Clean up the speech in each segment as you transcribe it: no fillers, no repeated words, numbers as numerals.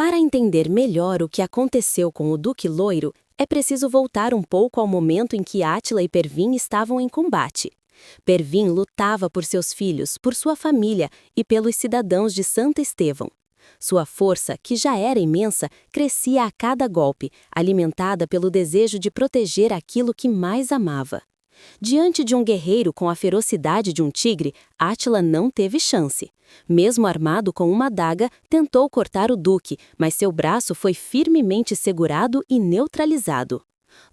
Para entender melhor o que aconteceu com o Duque Loiro, é preciso voltar um pouco ao momento em que Átila e Pervin estavam em combate. Pervin lutava por seus filhos, por sua família e pelos cidadãos de Santo Estevão. Sua força, que já era imensa, crescia a cada golpe, alimentada pelo desejo de proteger aquilo que mais amava. Diante de um guerreiro com a ferocidade de um tigre, Átila não teve chance. Mesmo armado com uma adaga, tentou cortar o duque, mas seu braço foi firmemente segurado e neutralizado.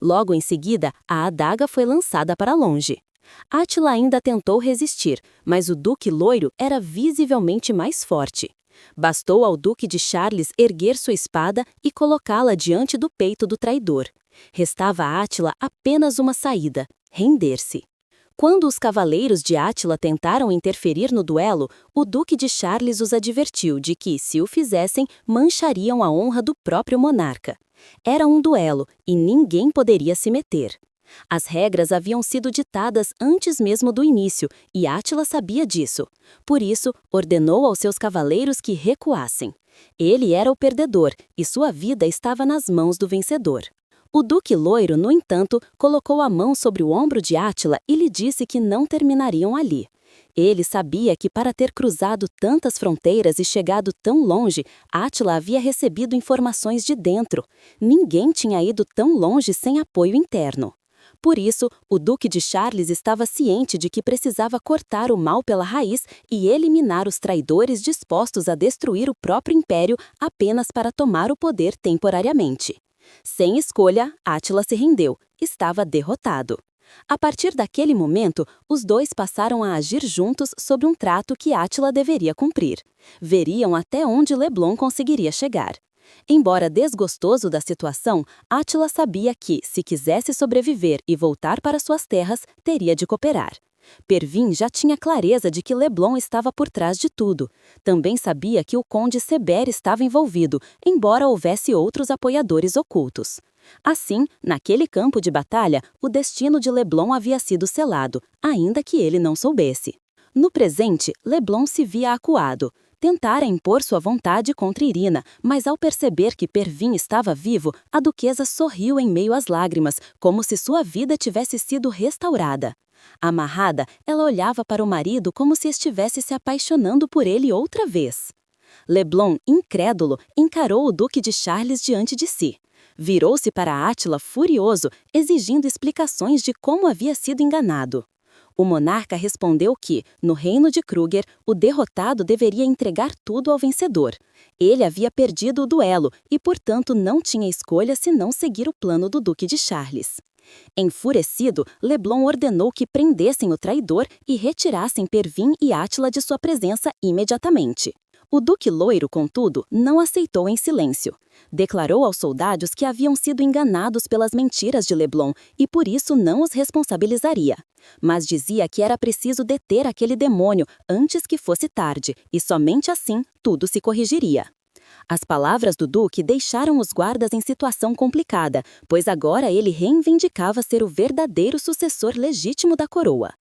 Logo em seguida, a adaga foi lançada para longe. Átila ainda tentou resistir, mas o Duque Loiro era visivelmente mais forte. Bastou ao Duque de Charles erguer sua espada e colocá-la diante do peito do traidor. Restava a Átila apenas uma saída: render-se. Quando os cavaleiros de Átila tentaram interferir no duelo, o Duque de Charles os advertiu de que, se o fizessem, manchariam a honra do próprio monarca. Era um duelo e ninguém poderia se meter. As regras haviam sido ditadas antes mesmo do início, e Átila sabia disso. Por isso, ordenou aos seus cavaleiros que recuassem. Ele era o perdedor, e sua vida estava nas mãos do vencedor. O Duque Loiro, no entanto, colocou a mão sobre o ombro de Átila e lhe disse que não terminariam ali. Ele sabia que, para ter cruzado tantas fronteiras e chegado tão longe, Átila havia recebido informações de dentro. Ninguém tinha ido tão longe sem apoio interno. Por isso, o Duque de Charles estava ciente de que precisava cortar o mal pela raiz e eliminar os traidores dispostos a destruir o próprio império apenas para tomar o poder temporariamente. Sem escolha, Átila se rendeu. Estava derrotado. A partir daquele momento, os dois passaram a agir juntos sob um trato que Átila deveria cumprir. Veriam até onde Leblon conseguiria chegar. Embora desgostoso da situação, Átila sabia que, se quisesse sobreviver e voltar para suas terras, teria de cooperar. Pervin já tinha clareza de que Leblon estava por trás de tudo. Também sabia que o conde Seber estava envolvido, embora houvesse outros apoiadores ocultos. Assim, naquele campo de batalha, o destino de Leblon havia sido selado, ainda que ele não soubesse. No presente, Leblon se via acuado. Tentara impor sua vontade contra Irina, mas ao perceber que Pervin estava vivo, a duquesa sorriu em meio às lágrimas, como se sua vida tivesse sido restaurada. Amarrada, ela olhava para o marido como se estivesse se apaixonando por ele outra vez. Leblon, incrédulo, encarou o Duque de Charles diante de si. Virou-se para Átila furioso, exigindo explicações de como havia sido enganado. O monarca respondeu que, no reino de Kruger, o derrotado deveria entregar tudo ao vencedor. Ele havia perdido o duelo e, portanto, não tinha escolha senão seguir o plano do Duque de Charles. Enfurecido, Leblon ordenou que prendessem o traidor e retirassem Pervin e Átila de sua presença imediatamente. O Duque Loiro, contudo, não aceitou em silêncio. Declarou aos soldados que haviam sido enganados pelas mentiras de Leblon e por isso não os responsabilizaria. Mas dizia que era preciso deter aquele demônio antes que fosse tarde, e somente assim tudo se corrigiria. As palavras do Duque deixaram os guardas em situação complicada, pois agora ele reivindicava ser o verdadeiro sucessor legítimo da coroa.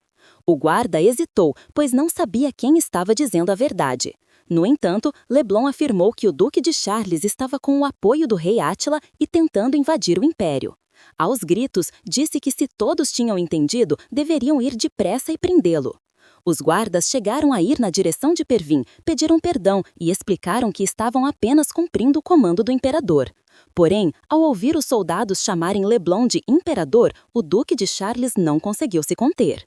O guarda hesitou, pois não sabia quem estava dizendo a verdade. No entanto, Leblon afirmou que o Duque de Charles estava com o apoio do rei Átila e tentando invadir o império. Aos gritos, disse que se todos tinham entendido, deveriam ir depressa e prendê-lo. Os guardas chegaram a ir na direção de Pervin, pediram perdão e explicaram que estavam apenas cumprindo o comando do imperador. Porém, ao ouvir os soldados chamarem Leblon de imperador, o Duque de Charles não conseguiu se conter.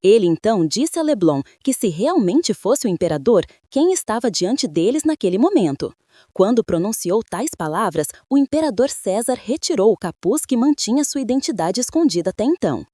Ele então disse a Leblon que, se realmente fosse o imperador, quem estava diante deles naquele momento? Quando pronunciou tais palavras, o imperador César retirou o capuz que mantinha sua identidade escondida até então.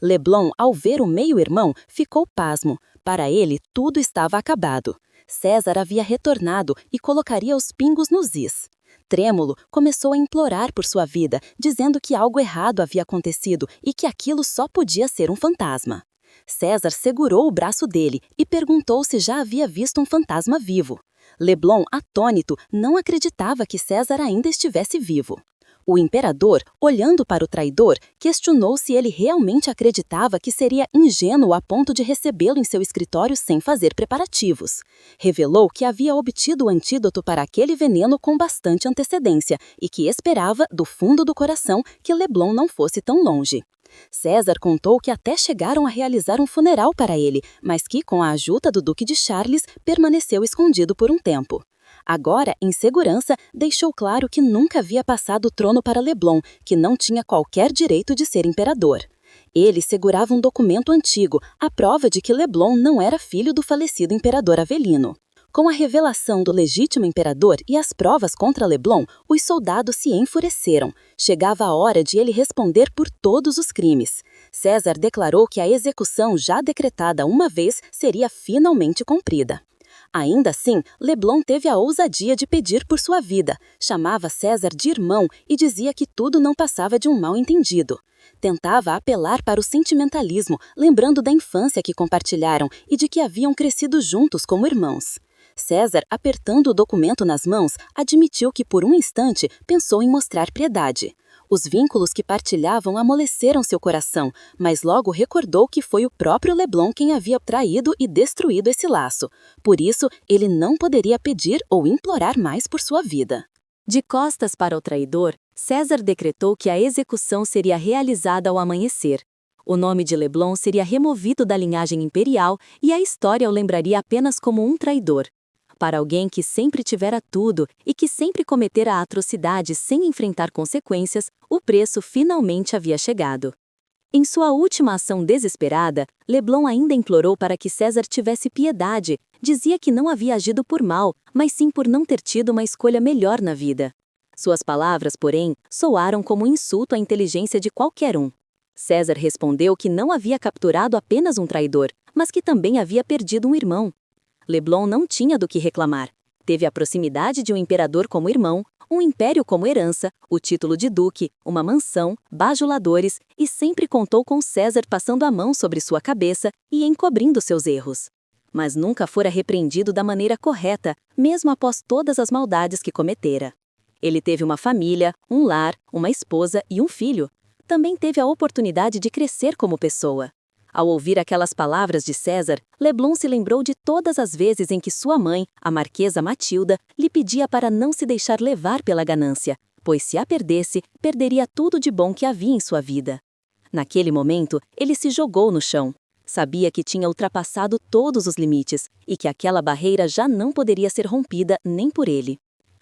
Leblon, ao ver o meio-irmão, ficou pasmo. Para ele, tudo estava acabado. César havia retornado e colocaria os pingos nos is. Trêmulo, começou a implorar por sua vida, dizendo que algo errado havia acontecido e que aquilo só podia ser um fantasma. César segurou o braço dele e perguntou se já havia visto um fantasma vivo. Leblon, atônito, não acreditava que César ainda estivesse vivo. O imperador, olhando para o traidor, questionou se ele realmente acreditava que seria ingênuo a ponto de recebê-lo em seu escritório sem fazer preparativos. Revelou que havia obtido o antídoto para aquele veneno com bastante antecedência e que esperava, do fundo do coração, que Leblon não fosse tão longe. César contou que até chegaram a realizar um funeral para ele, mas que, com a ajuda do Duque de Charles, permaneceu escondido por um tempo. Agora, em segurança, deixou claro que nunca havia passado o trono para Leblon, que não tinha qualquer direito de ser imperador. Ele segurava um documento antigo, a prova de que Leblon não era filho do falecido imperador Avelino. Com a revelação do legítimo imperador e as provas contra Leblon, os soldados se enfureceram. Chegava a hora de ele responder por todos os crimes. César declarou que a execução já decretada uma vez seria finalmente cumprida. Ainda assim, Leblon teve a ousadia de pedir por sua vida, chamava César de irmão e dizia que tudo não passava de um mal-entendido. Tentava apelar para o sentimentalismo, lembrando da infância que compartilharam e de que haviam crescido juntos como irmãos. César, apertando o documento nas mãos, admitiu que por um instante pensou em mostrar piedade. Os vínculos que partilhavam amoleceram seu coração, mas logo recordou que foi o próprio Leblon quem havia traído e destruído esse laço. Por isso, ele não poderia pedir ou implorar mais por sua vida. De costas para o traidor, César decretou que a execução seria realizada ao amanhecer. O nome de Leblon seria removido da linhagem imperial e a história o lembraria apenas como um traidor. Para alguém que sempre tivera tudo e que sempre cometera atrocidades sem enfrentar consequências, o preço finalmente havia chegado. Em sua última ação desesperada, Leblon ainda implorou para que César tivesse piedade, dizia que não havia agido por mal, mas sim por não ter tido uma escolha melhor na vida. Suas palavras, porém, soaram como um insulto à inteligência de qualquer um. César respondeu que não havia capturado apenas um traidor, mas que também havia perdido um irmão. Leblon não tinha do que reclamar. Teve a proximidade de um imperador como irmão, um império como herança, o título de duque, uma mansão, bajuladores e sempre contou com César passando a mão sobre sua cabeça e encobrindo seus erros. Mas nunca fora repreendido da maneira correta, mesmo após todas as maldades que cometera. Ele teve uma família, um lar, uma esposa e um filho. Também teve a oportunidade de crescer como pessoa. Ao ouvir aquelas palavras de César, Leblon se lembrou de todas as vezes em que sua mãe, a Marquesa Matilda, lhe pedia para não se deixar levar pela ganância, pois se a perdesse, perderia tudo de bom que havia em sua vida. Naquele momento, ele se jogou no chão. Sabia que tinha ultrapassado todos os limites e que aquela barreira já não poderia ser rompida nem por ele.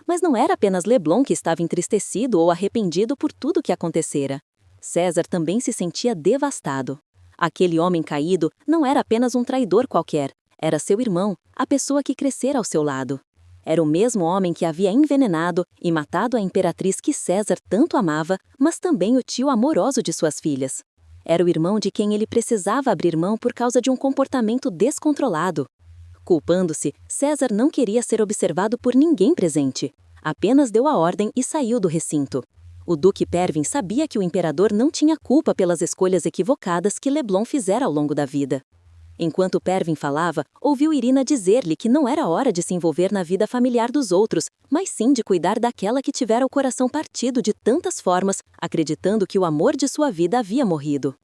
Mas não era apenas Leblon que estava entristecido ou arrependido por tudo que acontecera. César também se sentia devastado. Aquele homem caído não era apenas um traidor qualquer, era seu irmão, a pessoa que crescera ao seu lado. Era o mesmo homem que havia envenenado e matado a imperatriz que César tanto amava, mas também o tio amoroso de suas filhas. Era o irmão de quem ele precisava abrir mão por causa de um comportamento descontrolado. Culpando-se, César não queria ser observado por ninguém presente. Apenas deu a ordem e saiu do recinto. O Duque Pervin sabia que o imperador não tinha culpa pelas escolhas equivocadas que Leblon fizera ao longo da vida. Enquanto Pervin falava, ouviu Irina dizer-lhe que não era hora de se envolver na vida familiar dos outros, mas sim de cuidar daquela que tivera o coração partido de tantas formas, acreditando que o amor de sua vida havia morrido.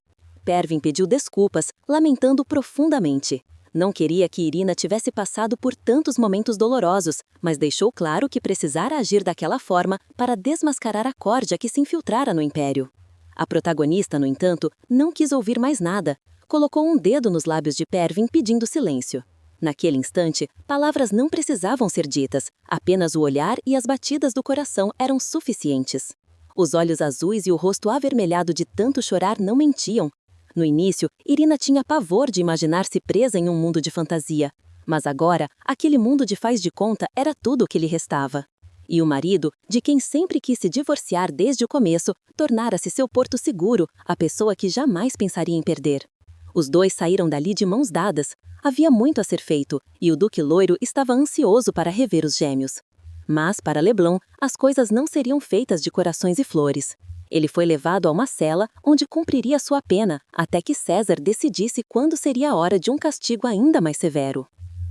Pervin pediu desculpas, lamentando profundamente. Não queria que Irina tivesse passado por tantos momentos dolorosos, mas deixou claro que precisara agir daquela forma para desmascarar a corja que se infiltrara no império. A protagonista, no entanto, não quis ouvir mais nada. Colocou um dedo nos lábios de Pervin pedindo silêncio. Naquele instante, palavras não precisavam ser ditas, apenas o olhar e as batidas do coração eram suficientes. Os olhos azuis e o rosto avermelhado de tanto chorar não mentiam. No início, Irina tinha pavor de imaginar-se presa em um mundo de fantasia. Mas agora, aquele mundo de faz de conta era tudo o que lhe restava. E o marido, de quem sempre quis se divorciar desde o começo, tornara-se seu porto seguro, a pessoa que jamais pensaria em perder. Os dois saíram dali de mãos dadas. Havia muito a ser feito, e o Duque Loiro estava ansioso para rever os gêmeos. Mas, para Leblon, as coisas não seriam feitas de corações e flores. Ele foi levado a uma cela onde cumpriria sua pena, até que César decidisse quando seria a hora de um castigo ainda mais severo.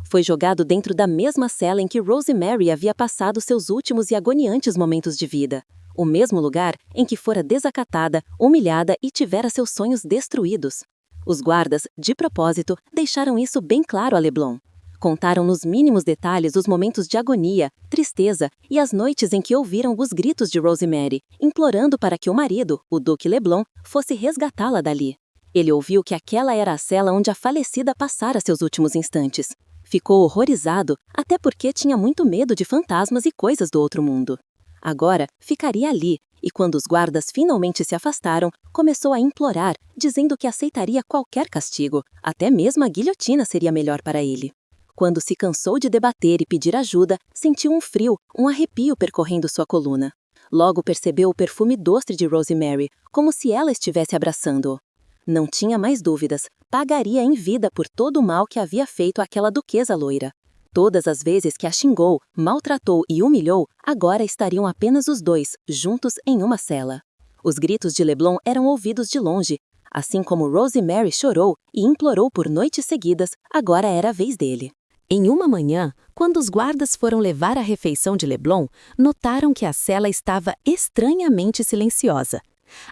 Foi jogado dentro da mesma cela em que Rosemary havia passado seus últimos e agoniantes momentos de vida. o mesmo lugar em que fora desacatada, humilhada e tivera seus sonhos destruídos. Os guardas, de propósito, deixaram isso bem claro a Leblon. Contaram nos mínimos detalhes os momentos de agonia, tristeza e as noites em que ouviram os gritos de Rosemary, implorando para que o marido, o Duque Leblon, fosse resgatá-la dali. Ele ouviu que aquela era a cela onde a falecida passara seus últimos instantes. Ficou horrorizado, até porque tinha muito medo de fantasmas e coisas do outro mundo. Agora, ficaria ali, e quando os guardas finalmente se afastaram, começou a implorar, dizendo que aceitaria qualquer castigo, até mesmo a guilhotina seria melhor para ele. Quando se cansou de debater e pedir ajuda, sentiu um frio, um arrepio percorrendo sua coluna. Logo percebeu o perfume doce de Rosemary, como se ela estivesse abraçando-o. Não tinha mais dúvidas, pagaria em vida por todo o mal que havia feito àquela duquesa loira. Todas as vezes que a xingou, maltratou e humilhou, agora estariam apenas os dois, juntos em uma cela. Os gritos de Leblon eram ouvidos de longe. Assim como Rosemary chorou e implorou por noites seguidas, agora era a vez dele. Em uma manhã, quando os guardas foram levar a refeição de Leblon, notaram que a cela estava estranhamente silenciosa.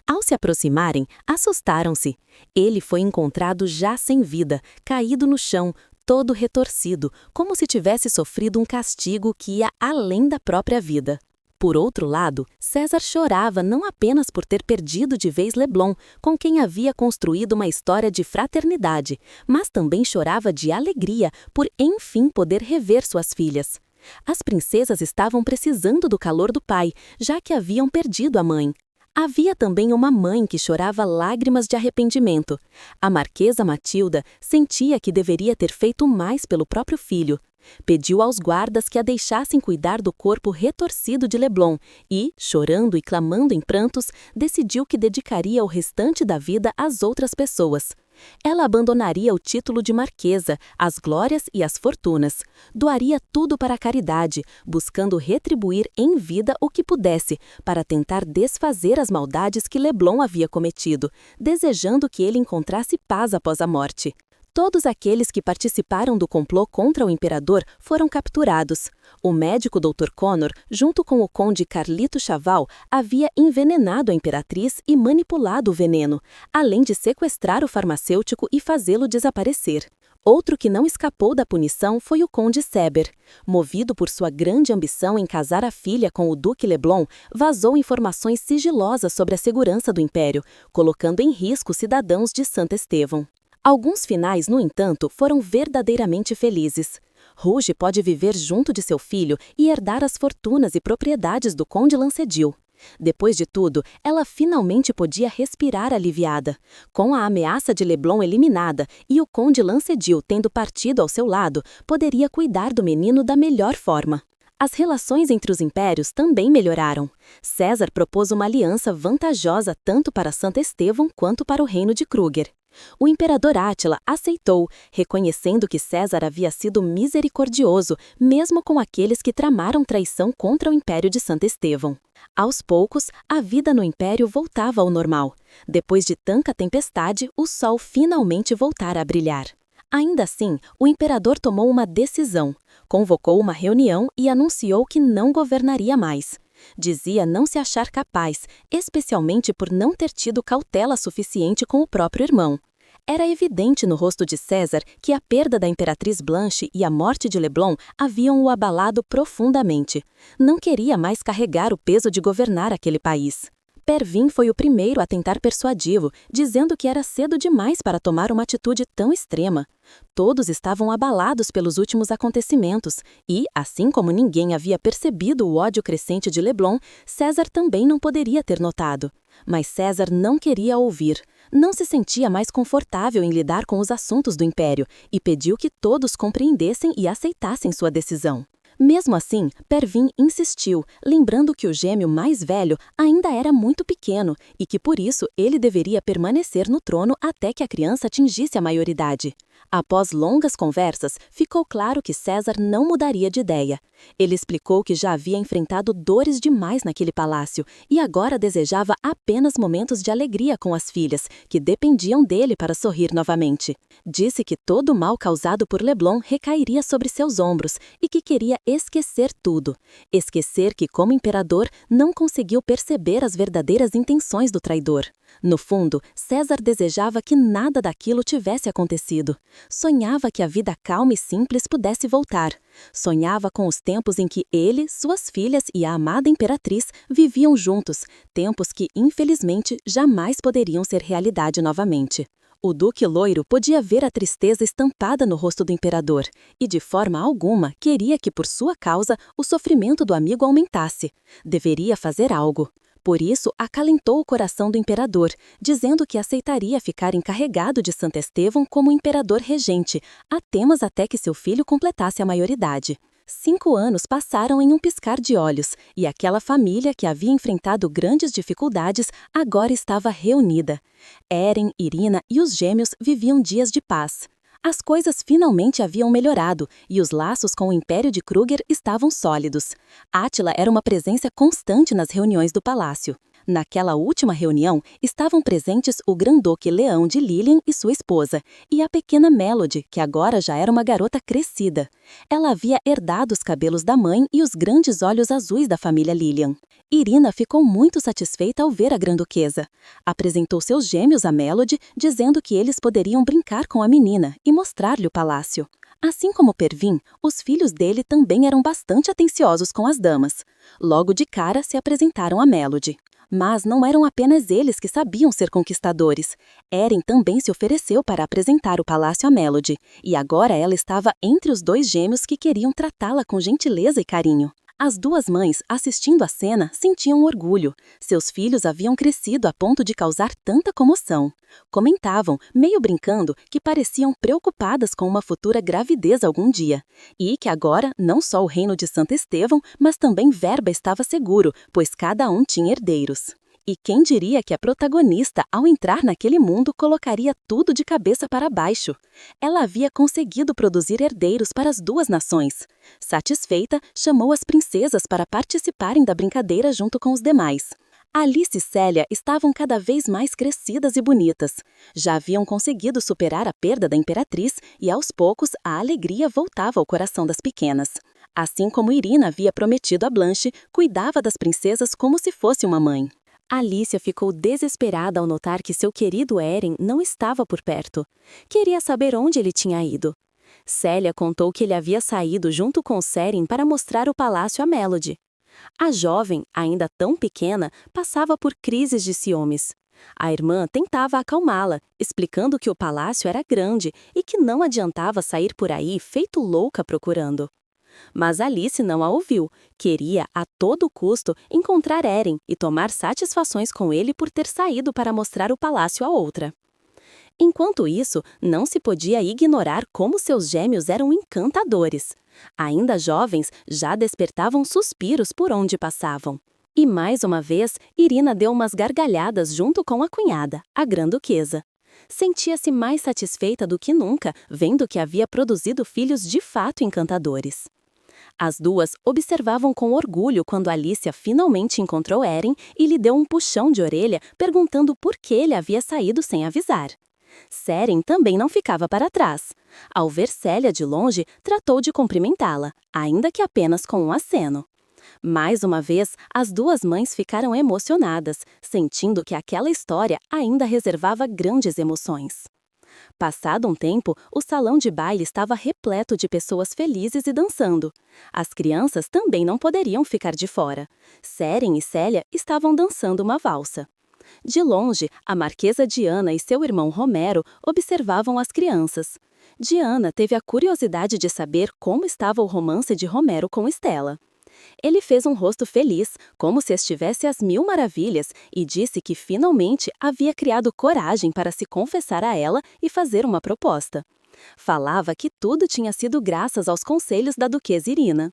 Ao se aproximarem, assustaram-se. Ele foi encontrado já sem vida, caído no chão, todo retorcido, como se tivesse sofrido um castigo que ia além da própria vida. Por outro lado, César chorava não apenas por ter perdido de vez Leblon, com quem havia construído uma história de fraternidade, mas também chorava de alegria por enfim poder rever suas filhas. As princesas estavam precisando do calor do pai, já que haviam perdido a mãe. Havia também uma mãe que chorava lágrimas de arrependimento. A Marquesa Matilda sentia que deveria ter feito mais pelo próprio filho. Pediu aos guardas que a deixassem cuidar do corpo retorcido de Leblon e, chorando e clamando em prantos, decidiu que dedicaria o restante da vida às outras pessoas. Ela abandonaria o título de marquesa, as glórias e as fortunas. Doaria tudo para a caridade, buscando retribuir em vida o que pudesse, para tentar desfazer as maldades que Leblon havia cometido, desejando que ele encontrasse paz após a morte. Todos aqueles que participaram do complô contra o imperador foram capturados. O médico Dr. Connor, junto com o conde Carlito Chaval, havia envenenado a imperatriz e manipulado o veneno, além de sequestrar o farmacêutico e fazê-lo desaparecer. Outro que não escapou da punição foi o conde Seber. Movido por sua grande ambição em casar a filha com o duque Leblon, vazou informações sigilosas sobre a segurança do império, colocando em risco os cidadãos de Santo Estevão. Alguns finais, no entanto, foram verdadeiramente felizes. Rouge pode viver junto de seu filho e herdar as fortunas e propriedades do conde Lancedil. Depois de tudo, ela finalmente podia respirar aliviada. Com a ameaça de Leblon eliminada e o conde Lancedil tendo partido ao seu lado, poderia cuidar do menino da melhor forma. As relações entre os impérios também melhoraram. César propôs uma aliança vantajosa tanto para Santo Estevão quanto para o reino de Kruger. O imperador Átila aceitou, reconhecendo que César havia sido misericordioso, mesmo com aqueles que tramaram traição contra o império de Santo Estevão. Aos poucos, a vida no império voltava ao normal. Depois de tanta tempestade, o sol finalmente voltara a brilhar. Ainda assim, o imperador tomou uma decisão. Convocou uma reunião e anunciou que não governaria mais. Dizia não se achar capaz, especialmente por não ter tido cautela suficiente com o próprio irmão. Era evidente no rosto de César que a perda da imperatriz Blanche e a morte de Leblon haviam o abalado profundamente. Não queria mais carregar o peso de governar aquele país. Pervin foi o primeiro a tentar persuadi-lo, dizendo que era cedo demais para tomar uma atitude tão extrema. Todos estavam abalados pelos últimos acontecimentos e, assim como ninguém havia percebido o ódio crescente de Leblon, César também não poderia ter notado. Mas César não queria ouvir. Não se sentia mais confortável em lidar com os assuntos do império e pediu que todos compreendessem e aceitassem sua decisão. Mesmo assim, Pervin insistiu, lembrando que o gêmeo mais velho ainda era muito pequeno e que por isso ele deveria permanecer no trono até que a criança atingisse a maioridade. Após longas conversas, ficou claro que César não mudaria de ideia. Ele explicou que já havia enfrentado dores demais naquele palácio e agora desejava apenas momentos de alegria com as filhas, que dependiam dele para sorrir novamente. Disse que todo o mal causado por Leblon recairia sobre seus ombros e que queria esquecer tudo. Esquecer que, como imperador, não conseguiu perceber as verdadeiras intenções do traidor. No fundo, César desejava que nada daquilo tivesse acontecido. Sonhava que a vida calma e simples pudesse voltar. Sonhava com os tempos em que ele, suas filhas e a amada imperatriz viviam juntos, tempos que, infelizmente, jamais poderiam ser realidade novamente. O Duque Loiro podia ver a tristeza estampada no rosto do imperador e, de forma alguma, queria que, por sua causa, o sofrimento do amigo aumentasse. Deveria fazer algo. Por isso, acalentou o coração do imperador, dizendo que aceitaria ficar encarregado de Santo Estevão como imperador regente, até que seu filho completasse a maioridade. 5 anos passaram em um piscar de olhos, e aquela família que havia enfrentado grandes dificuldades agora estava reunida. Eren, Irina e os gêmeos viviam dias de paz. As coisas finalmente haviam melhorado e os laços com o Império de Kruger estavam sólidos. Átila era uma presença constante nas reuniões do palácio. Naquela última reunião, estavam presentes o Grande-Duque Leão de Lilian e sua esposa, e a pequena Melody, que agora já era uma garota crescida. Ela havia herdado os cabelos da mãe e os grandes olhos azuis da família Lilian. Irina ficou muito satisfeita ao ver a Grã-Duquesa. Apresentou seus gêmeos a Melody, dizendo que eles poderiam brincar com a menina e mostrar-lhe o palácio. Assim como Pervin, os filhos dele também eram bastante atenciosos com as damas. Logo de cara se apresentaram a Melody. Mas não eram apenas eles que sabiam ser conquistadores. Eren também se ofereceu para apresentar o palácio a Melody, e agora ela estava entre os 2 gêmeos que queriam tratá-la com gentileza e carinho. As 2 mães, assistindo à cena, sentiam orgulho. Seus filhos haviam crescido a ponto de causar tanta comoção. Comentavam, meio brincando, que pareciam preocupadas com uma futura gravidez algum dia. E que agora, não só o reino de Santo Estevão, mas também Verba estava seguro, pois cada um tinha herdeiros. E quem diria que a protagonista, ao entrar naquele mundo, colocaria tudo de cabeça para baixo? Ela havia conseguido produzir herdeiros para as 2 nações. Satisfeita, chamou as princesas para participarem da brincadeira junto com os demais. Alice e Célia estavam cada vez mais crescidas e bonitas. Já haviam conseguido superar a perda da imperatriz e, aos poucos, a alegria voltava ao coração das pequenas. Assim como Irina havia prometido a Blanche, cuidava das princesas como se fosse uma mãe. Alicia ficou desesperada ao notar que seu querido Eren não estava por perto. Queria saber onde ele tinha ido. Célia contou que ele havia saído junto com Seren para mostrar o palácio a Melody. A jovem, ainda tão pequena, passava por crises de ciúmes. A irmã tentava acalmá-la, explicando que o palácio era grande e que não adiantava sair por aí feito louca procurando. Mas Alice não a ouviu. Queria, a todo custo, encontrar Eren e tomar satisfações com ele por ter saído para mostrar o palácio a outra. Enquanto isso, não se podia ignorar como seus gêmeos eram encantadores. Ainda jovens, já despertavam suspiros por onde passavam. E mais uma vez, Irina deu umas gargalhadas junto com a cunhada, a Grã-Duquesa. Sentia-se mais satisfeita do que nunca, vendo que havia produzido filhos de fato encantadores. As 2 observavam com orgulho quando Alicia finalmente encontrou Eren e lhe deu um puxão de orelha, perguntando por que ele havia saído sem avisar. Seren também não ficava para trás. Ao ver Célia de longe, tratou de cumprimentá-la, ainda que apenas com um aceno. Mais uma vez, as 2 mães ficaram emocionadas, sentindo que aquela história ainda reservava grandes emoções. Passado um tempo, o salão de baile estava repleto de pessoas felizes e dançando. As crianças também não poderiam ficar de fora. Seren e Célia estavam dançando uma valsa. De longe, a Marquesa Diana e seu irmão Romero observavam as crianças. Diana teve a curiosidade de saber como estava o romance de Romero com Estela. Ele fez um rosto feliz, como se estivesse às 1000 maravilhas, e disse que finalmente havia criado coragem para se confessar a ela e fazer uma proposta. Falava que tudo tinha sido graças aos conselhos da duquesa Irina.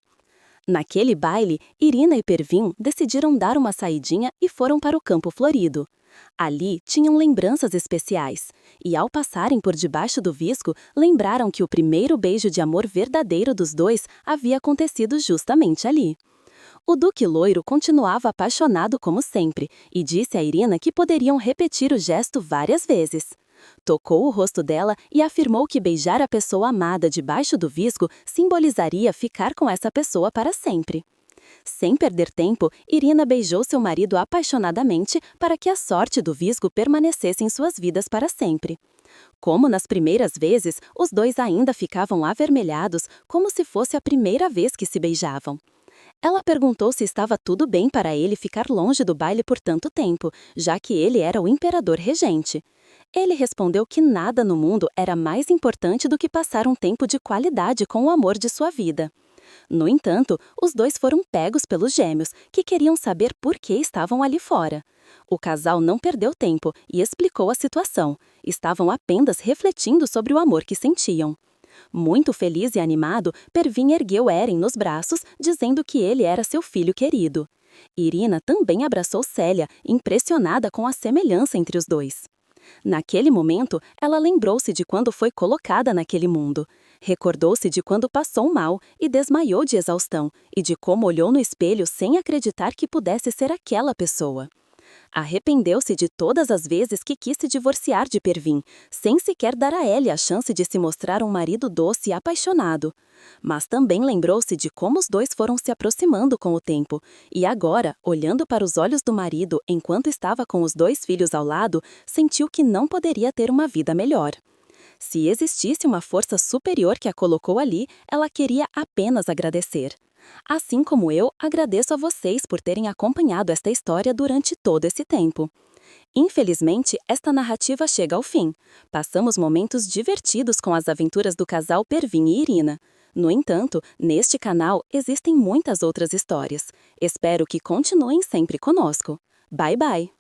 Naquele baile, Irina e Pervin decidiram dar uma saidinha e foram para o Campo Florido. Ali tinham lembranças especiais, e ao passarem por debaixo do visco, lembraram que o primeiro beijo de amor verdadeiro dos dois havia acontecido justamente ali. O Duque Loiro continuava apaixonado como sempre e disse a Irina que poderiam repetir o gesto várias vezes. Tocou o rosto dela e afirmou que beijar a pessoa amada debaixo do visgo simbolizaria ficar com essa pessoa para sempre. Sem perder tempo, Irina beijou seu marido apaixonadamente para que a sorte do visgo permanecesse em suas vidas para sempre. Como nas primeiras vezes, os dois ainda ficavam avermelhados, como se fosse a primeira vez que se beijavam. Ela perguntou se estava tudo bem para ele ficar longe do baile por tanto tempo, já que ele era o imperador regente. Ele respondeu que nada no mundo era mais importante do que passar um tempo de qualidade com o amor de sua vida. No entanto, os dois foram pegos pelos gêmeos, que queriam saber por que estavam ali fora. O casal não perdeu tempo e explicou a situação. Estavam apenas refletindo sobre o amor que sentiam. Muito feliz e animado, Pervin ergueu Eren nos braços, dizendo que ele era seu filho querido. Irina também abraçou Célia, impressionada com a semelhança entre os dois. Naquele momento, ela lembrou-se de quando foi colocada naquele mundo. Recordou-se de quando passou mal e desmaiou de exaustão, e de como olhou no espelho sem acreditar que pudesse ser aquela pessoa. Arrependeu-se de todas as vezes que quis se divorciar de Pervin, sem sequer dar a ele a chance de se mostrar um marido doce e apaixonado. Mas também lembrou-se de como os dois foram se aproximando com o tempo, e agora, olhando para os olhos do marido enquanto estava com os dois filhos ao lado, sentiu que não poderia ter uma vida melhor. Se existisse uma força superior que a colocou ali, ela queria apenas agradecer. Assim como eu, agradeço a vocês por terem acompanhado esta história durante todo esse tempo. Infelizmente, esta narrativa chega ao fim. Passamos momentos divertidos com as aventuras do casal Pervin e Irina. No entanto, neste canal existem muitas outras histórias. Espero que continuem sempre conosco. Bye bye!